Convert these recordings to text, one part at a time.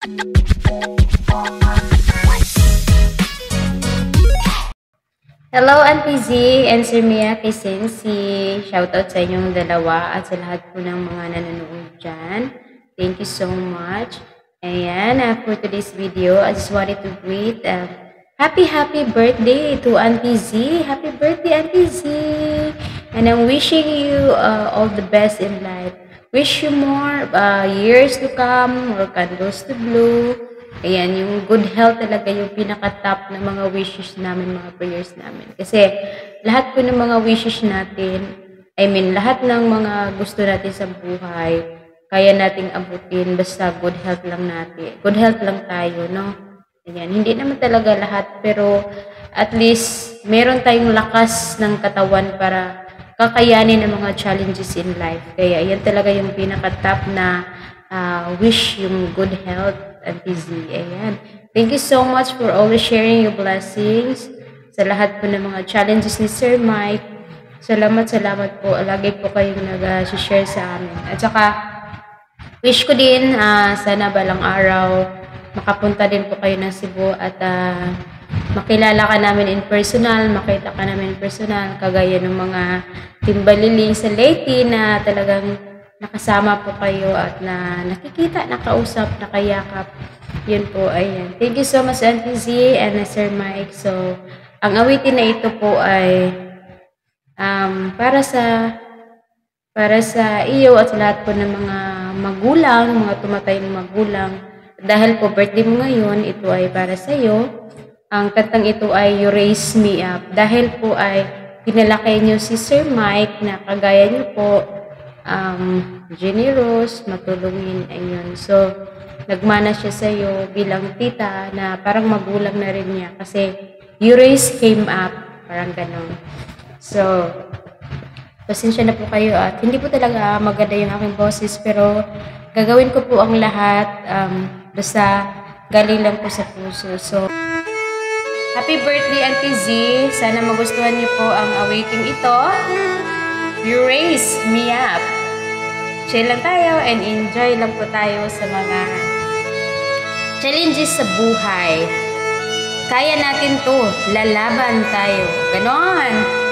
Hello, Auntie Z and Sir Miyake Sensi. Shoutout sa inyong dalawa at sa lahat po ng mga nanonood dyan. Thank you so much. Ayan, for today's video, I just wanted to greet happy birthday to Auntie Z. Happy birthday, Auntie Z. And I'm wishing you all the best in life. Wish you more years to come, more candles to blow. Ayan, yung good health talaga yung pinaka-top na mga wishes namin, mga prayers namin. Kasi lahat po ng mga wishes natin, lahat ng mga gusto natin sa buhay, kaya nating abutin basta good health lang natin. Good health lang tayo, no? Ayan, hindi naman talaga lahat, pero at least meron tayong lakas ng katawan para kakayanin ng mga challenges in life. Kaya yan talaga yung pinaka-top na wish, yung good health, Auntie Z. Ayan. Thank you so much for always sharing your blessings sa lahat po ng mga challenges ni Sir Mike. Salamat po. Lagi po kayong nag-share sa amin. At saka, wish ko din, sana balang araw, makapunta din po kayo ng Cebu at makilala ka namin in personal, makita ka namin in personal, kagaya ng mga timbaliling sa Leyte na talagang nakasama po kayo at na nakikita, nakausap, nakayakap. Yun po, ayan. Thank you so much, Auntie Z and Sir Mike. So, ang awitin na ito po ay para sa iyo at sa lahat po ng mga magulang, mga tumatayong magulang. Dahil po birthday mo ngayon, ito ay para sa iyo. Ang kantang ito ay You Raise Me Up. Dahil po ay pinalaki niyo si Sir Mike na kagaya niyo po, generous, matulungin, ayun. So, nagmana siya sa iyo bilang tita na parang magulang na rin niya kasi you raised him up, parang ganon. So, pasensya na po kayo at hindi po talaga maganda yung aking boses pero gagawin ko po ang lahat basta galing lang po sa puso. So, happy birthday, Auntie Z. Sana magustuhan niyo po ang awaiting ito. You Raise Me Up. Chill lang tayo and enjoy lang po tayo sa mga challenges sa buhay. Kaya natin to. Lalaban tayo. Ganon.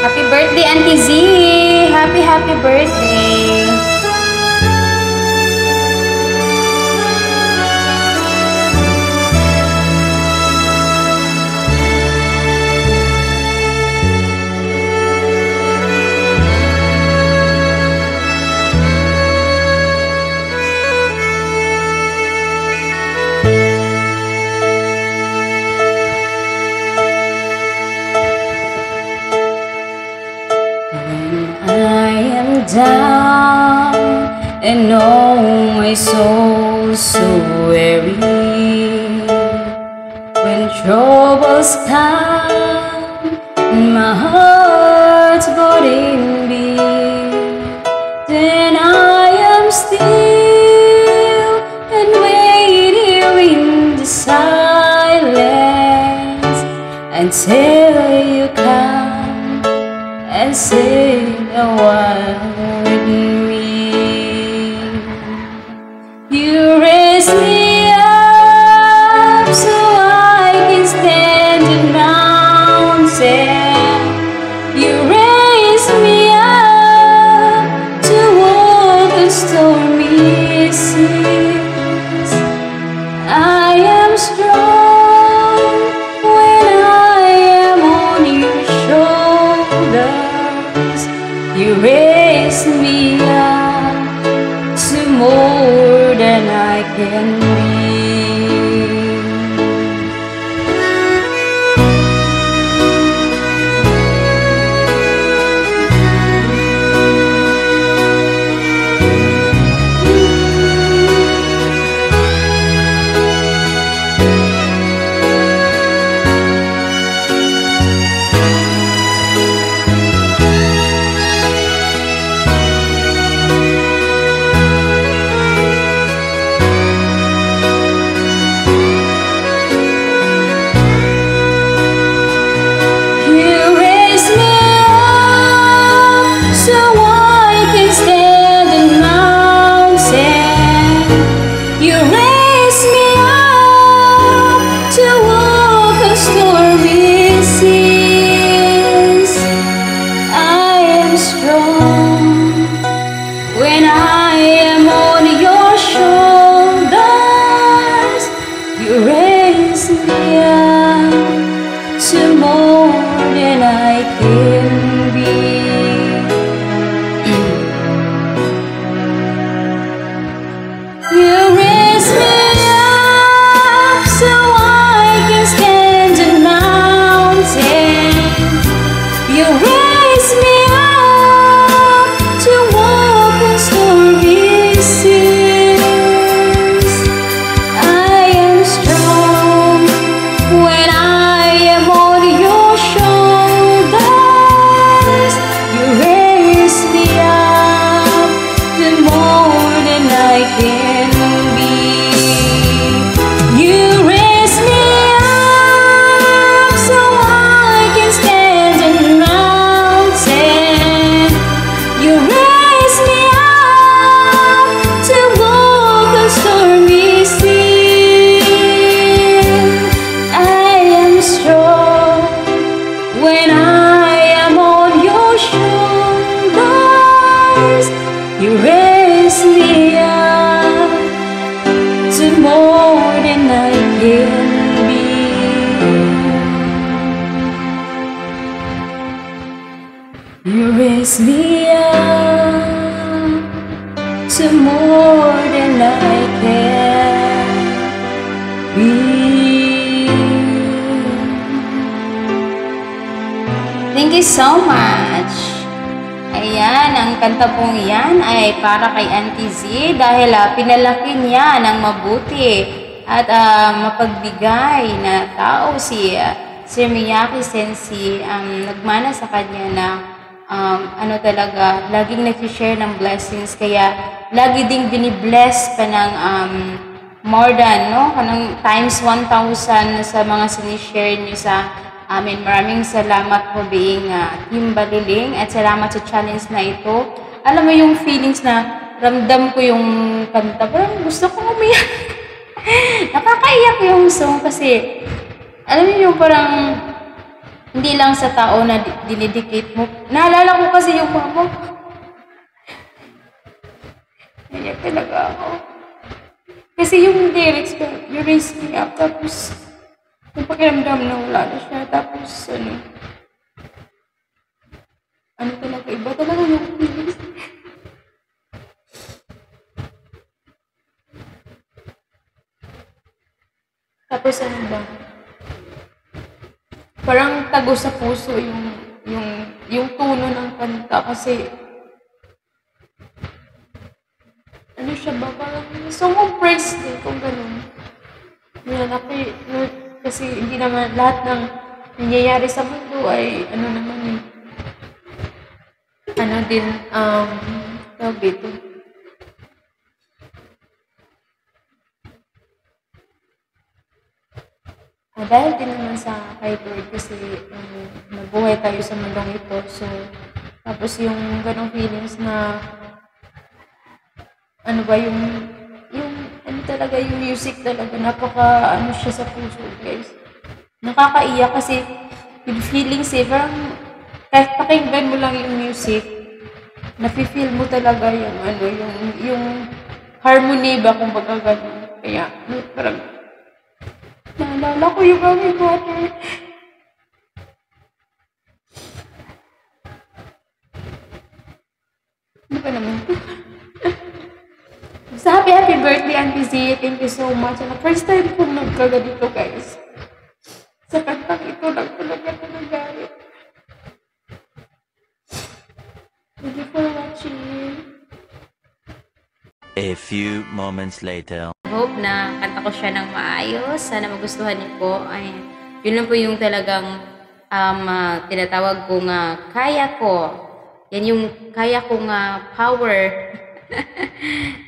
Happy birthday, Auntie Z! Happy birthday! Down and oh my soul so weary when troubles come my heart's burning beat then I am still and wait here in the silence until you come and say a word with me. You raise me up so I can stand a mountain. You raise me up to walk on stormy seas. I am strong when I am on your shoulders. You raise me up to more than I can be. raise me up to more than I can be. Thank you so much. Ayan, ang kanta pong yan ay para kay Auntie Z dahil pinalaki niya ng mabuti at mapagbigay na tao si Sir Miyake Sensei. Nagmana sa kanya na talaga, laging nag-share ng blessings, kaya lagi ding binibless pa ng more than, no? Kanang times 1,000 sa mga sinishare niyo sa amin. Maraming salamat for being Team Baliling at salamat sa challenge na ito. Alam mo yung feelings na ramdam ko yung kanta, parang gusto ko umiyak. Nakakaiyak yung song kasi alam mo yung parang hindi lang sa tao na dinidikit mo. Naalala ko kasi yung mama ko. Naiyak talaga ako. Kasi yung lyrics ko, you raise me up, tapos yung pakiramdam na wala na siya, tapos talaga, iba talaga yung feelings. Tapos ba? Parang tago sa puso yung tono ng kanta kasi siya ba? Parang song of praise din kung ganun. Kasi hindi naman lahat ng nangyayari sa mundo ay tawag dito. Dahil din naman sa kay Lord kasi nabuhay tayo sa mundong ito. So, tapos yung ganong feelings na talaga yung music talaga, napaka siya sa puso, guys. Nakakaiyak kasi yung feelings parang kahit pakinggan mo lang yung music, nafe-feel mo talaga yung harmony ba kung baga ganun. Kaya parang naalala ko yung aming mother. Ano ba naman ito? So, happy birthday, Auntie Z. Thank you so much. And the first time po nagkaganito, guys. Sa kantang ito lang talaga ito nagalit. Thank you for watching. A few moments later. Hope na kanta ko siya ng maayos. Sana magustuhan niyo po. Ay, yun lang po yung talagang tinatawag kong kaya ko. Yan yung kaya kong power.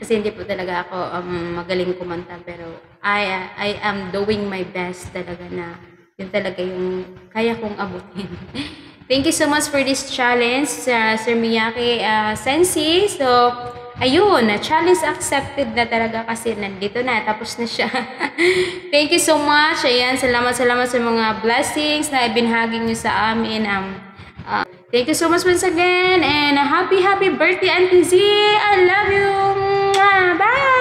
Kasi hindi po talaga ako magaling kumanta, pero I am doing my best talaga na yun talaga yung kaya kong abutin. Thank you so much for this challenge, Sir Miyake Sensei. So, ayun, challenge accepted na talaga kasi nandito na, tapos na siya. Thank you so much. Ayan, salamat sa mga blessings na ibinahagi niyo sa amin. Thank you so much once again, and happy birthday, Auntie Z! I love you! Bye!